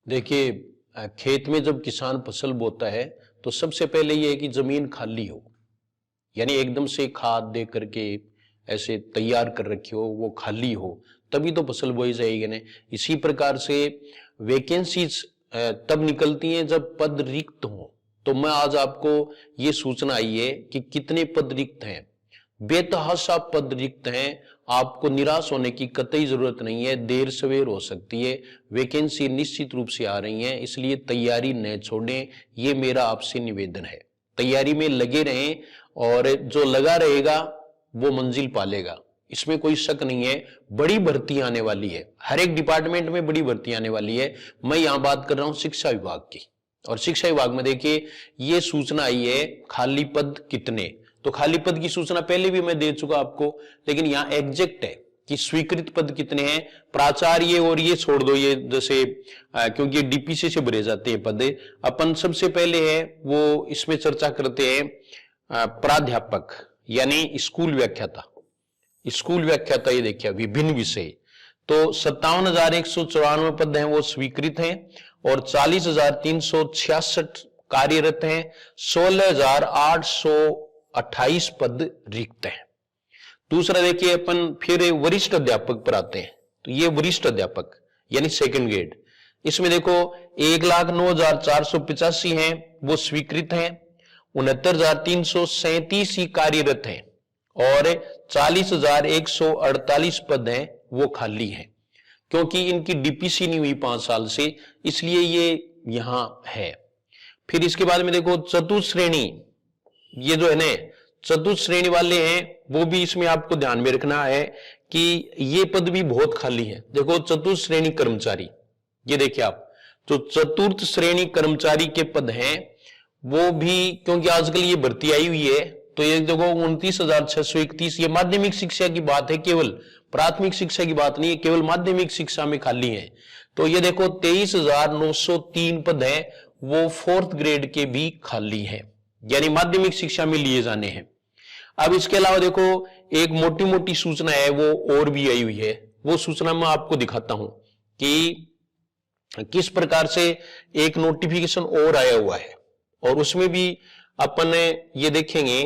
देखिए, खेत में जब किसान फसल बोता है तो सबसे पहले ये है कि जमीन खाली हो, यानी एकदम से खाद दे करके ऐसे तैयार कर रखी हो, वो खाली हो, तभी तो फसल बोई जाएगी ना। इसी प्रकार से वैकेंसीज तब निकलती हैं जब पद रिक्त हो। तो मैं आज आपको ये सूचना आई है कि कितने पद रिक्त हैं। बेतहाशा पद रिक्त हैं। आपको निराश होने की कतई जरूरत नहीं है, देर सवेर हो सकती है, वैकेंसी निश्चित रूप से आ रही है, इसलिए तैयारी न छोड़ें, ये मेरा आपसे निवेदन है। तैयारी में लगे रहें और जो लगा रहेगा वो मंजिल पालेगा, इसमें कोई शक नहीं है। बड़ी भर्ती आने वाली है, हर एक डिपार्टमेंट में बड़ी भर्ती आने वाली है। मैं यहां बात कर रहा हूं शिक्षा विभाग की, और शिक्षा विभाग में देखिए ये सूचना आई है खाली पद कितने। तो खाली पद की सूचना पहले भी मैं दे चुका आपको, लेकिन यहां एग्जैक्ट है कि स्वीकृत पद कितने हैं। प्राचार्य और ये छोड़ दो, ये जैसे क्योंकि डीपीसी से भरे जाते हैं पद। अपन सबसे पहले है वो इसमें चर्चा करते हैं प्राध्यापक यानी स्कूल व्याख्याता। स्कूल व्याख्याता ये देखिए विभिन्न विषय, तो 57,194 पद हैं वो स्वीकृत हैं और 40,366 कार्यरत हैं। 16,828 पद रिक्त हैं। दूसरा देखिए अपन फिर वरिष्ठ अध्यापक पर आते हैं। तो ये वरिष्ठ अध्यापक यानी सेकंड ग्रेड, इसमें देखो 1,09,485 हैं वो स्वीकृत हैं, 69,337 ही कार्यरत हैं और 40,148 पद हैं वो खाली हैं। क्योंकि इनकी डीपीसी नहीं हुई 5 साल से, इसलिए ये यहां है। फिर इसके बाद में देखो चतुर्थ श्रेणी, ये जो है ना चतुर्थ श्रेणी वाले हैं, वो भी इसमें आपको ध्यान में रखना है कि ये पद भी बहुत खाली है। देखो चतुर्थ श्रेणी कर्मचारी, ये देखिए आप, जो चतुर्थ श्रेणी कर्मचारी के पद हैं वो भी, क्योंकि आजकल ये भर्ती आई हुई है, तो ये देखो 29,631, ये माध्यमिक शिक्षा की बात है, केवल प्राथमिक शिक्षा की बात नहीं है, केवल माध्यमिक शिक्षा में खाली है। तो ये देखो 23,903 पद हैं वो फोर्थ ग्रेड के भी खाली हैं, यानी माध्यमिक शिक्षा में लिए जाने हैं। अब इसके अलावा देखो एक मोटी मोटी सूचना है वो और भी आई हुई है, वो सूचना मैं आपको दिखाता हूं कि किस प्रकार से एक नोटिफिकेशन और आया हुआ है, और उसमें भी अपन ये देखेंगे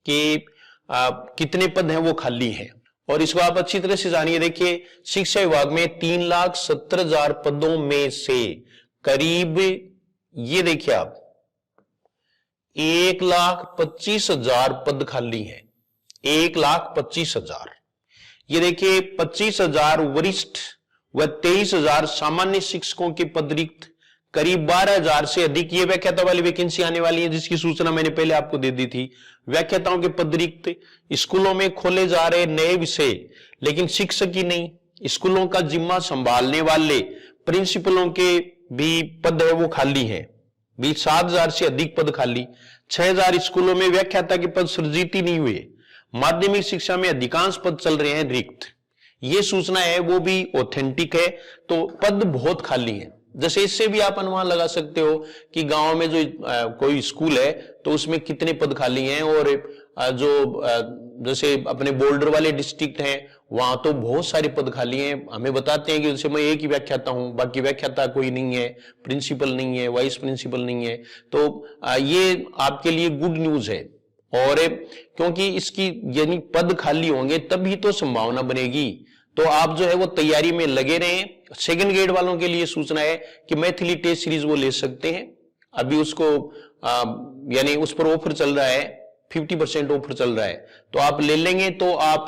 कि कितने पद हैं वो खाली हैं, और इसको आप अच्छी तरह से जानिए। देखिए शिक्षा विभाग में 3,70,000 पदों में से करीब, ये देखिए आप, 1,25,000 पद खाली हैं। 1,25,000, ये देखिए 25,000 वरिष्ठ व 23,000 सामान्य शिक्षकों के पद रिक्त, करीब 12,000 से अधिक ये व्याख्याता वाली वैकेंसी आने वाली है, जिसकी सूचना मैंने पहले आपको दे दी थी। व्याख्याताओं के पद रिक्त, स्कूलों में खोले जा रहे नए विषय, लेकिन शिक्षक ही नहीं, स्कूलों का जिम्मा संभालने वाले प्रिंसिपलों के भी पद है वो खाली है। 7,000 से अधिक पद खाली। 6,000 स्कूलों में व्याख्याता के पद सृजित ही नहीं हुए। माध्यमिक शिक्षा में अधिकांश पद चल रहे हैं रिक्त। ये सूचना है वो भी ऑथेंटिक है, तो पद बहुत खाली है। जैसे इससे भी आप अनुमान लगा सकते हो कि गांव में जो कोई स्कूल है तो उसमें कितने पद खाली हैं, और जो जैसे अपने बॉर्डर वाले डिस्ट्रिक्ट हैं वहां तो बहुत सारे पद खाली हैं। हमें बताते हैं कि जैसे मैं एक ही व्याख्याता हूं, बाकी व्याख्याता कोई नहीं है, प्रिंसिपल नहीं है, वाइस प्रिंसिपल नहीं है। तो ये आपके लिए गुड न्यूज है, और क्योंकि इसकी यानी पद खाली होंगे तभी तो संभावना बनेगी। तो आप जो है वो तैयारी में लगे रहें। सेकंड ग्रेड वालों के लिए सूचना है कि मैथिली टेस्ट सीरीज वो ले सकते हैं, अभी उसको यानी उस पर ऑफर चल रहा है, 50% ऑफर चल रहा है, तो आप ले लेंगे तो आप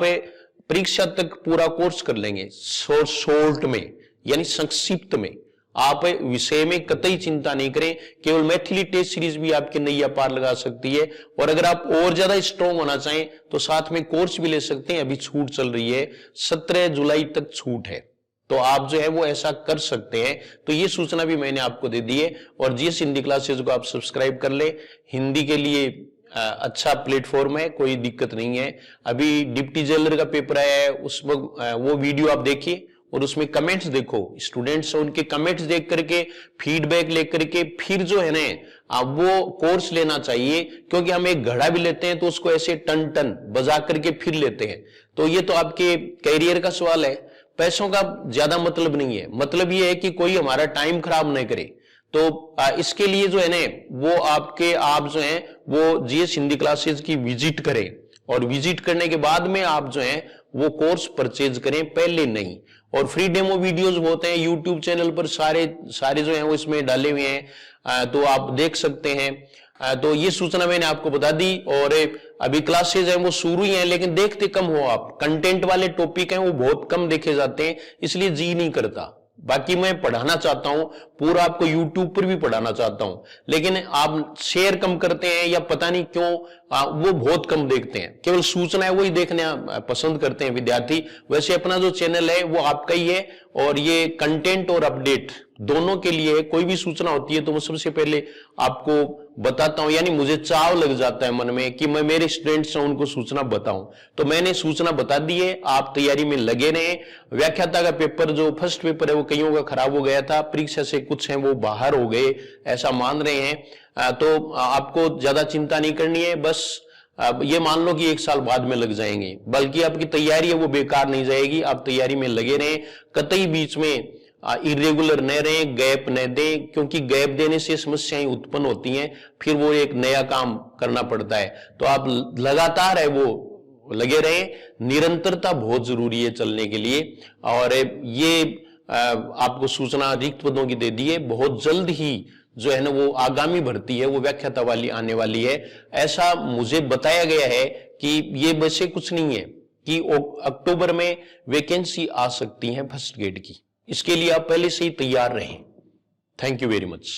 परीक्षा तक पूरा कोर्स कर लेंगे शॉर्ट में, यानी संक्षिप्त में। आप विषय में कतई चिंता नहीं करें, केवल मैथिली टेस्ट सीरीज भी आपके नैया पार लगा सकती है। और अगर आप और ज्यादा स्ट्रॉन्ग होना चाहें तो साथ में कोर्स भी ले सकते हैं, अभी छूट चल रही है, 17 जुलाई तक छूट है, तो आप जो है वो ऐसा कर सकते हैं। तो ये सूचना भी मैंने आपको दे दी है, और जीएस हिंदी क्लासेज को आप सब्सक्राइब कर ले। हिंदी के लिए अच्छा प्लेटफॉर्म है, कोई दिक्कत नहीं है। अभी डिप्टी जेलर का पेपर आया है, उस वो वीडियो आप देखिए और उसमें कमेंट्स देखो, स्टूडेंट्स उनके कमेंट्स देख करके फीडबैक लेकर के फिर जो है ना आप वो कोर्स लेना चाहिए। क्योंकि हम एक घड़ा भी लेते हैं तो उसको ऐसे टन टन बजा करके फिर लेते हैं, तो ये तो आपके कैरियर का सवाल है। पैसों का ज्यादा मतलब नहीं है, मतलब ये है कि कोई हमारा टाइम खराब नहीं करे। तो इसके लिए जो है ना वो आप जो है वो जीएस हिंदी क्लासेस की विजिट करें, और विजिट करने के बाद में आप जो है वो कोर्स परचेज करें, पहले नहीं। और फ्री डेमो वीडियोस होते हैं यूट्यूब चैनल पर, सारे जो हैं वो इसमें डाले हुए हैं, तो आप देख सकते हैं। तो ये सूचना मैंने आपको बता दी। और अभी क्लासेज हैं वो शुरू ही हैं, लेकिन देखते कम हो आप, कंटेंट वाले टॉपिक हैं वो बहुत कम देखे जाते हैं, इसलिए जी नहीं करता। बाकी मैं पढ़ाना चाहता हूं पूरा, आपको यूट्यूब पर भी पढ़ाना चाहता हूं, लेकिन आप शेयर कम करते हैं या पता नहीं क्यों वो बहुत कम देखते हैं, केवल सूचना है वही देखना पसंद करते हैं विद्यार्थी। वैसे अपना जो चैनल है वो आपका ही है, और ये कंटेंट और अपडेट दोनों के लिए कोई भी सूचना होती है तो मैं सबसे पहले आपको बताता हूं, यानी मुझे चाव लग जाता है मन में कि मैं मेरे स्टूडेंट्स हैं उनको सूचना बताऊं। तो मैंने सूचना बता दी है, आप तैयारी में लगे रहे। व्याख्याता का पेपर जो फर्स्ट पेपर है वो कईयों का खराब हो गया था, परीक्षा से कुछ हैं वो बाहर हो गए ऐसा मान रहे हैं, तो आपको ज्यादा चिंता नहीं करनी है। बस ये मान लो कि 1 साल बाद में लग जाएंगे, बल्कि आपकी तैयारी है वो बेकार नहीं जाएगी। आप तैयारी में लगे रहें, कतई बीच में इरेगुलर न रहें, गैप न दें, क्योंकि गैप देने से समस्याएं उत्पन्न होती हैं, फिर वो एक नया काम करना पड़ता है। तो आप लगातार है वो लगे रहें, निरंतरता बहुत जरूरी है चलने के लिए। और ये आपको सूचना रिक्त पदों की दे दी है, बहुत जल्द ही जो है ना वो आगामी भर्ती है वो व्याख्याता वाली आने वाली है। ऐसा मुझे बताया गया है कि ये वैसे कुछ नहीं है कि अक्टूबर में वैकेंसी आ सकती है फर्स्ट ग्रेड की, इसके लिए आप पहले से ही तैयार रहें। Thank you very much.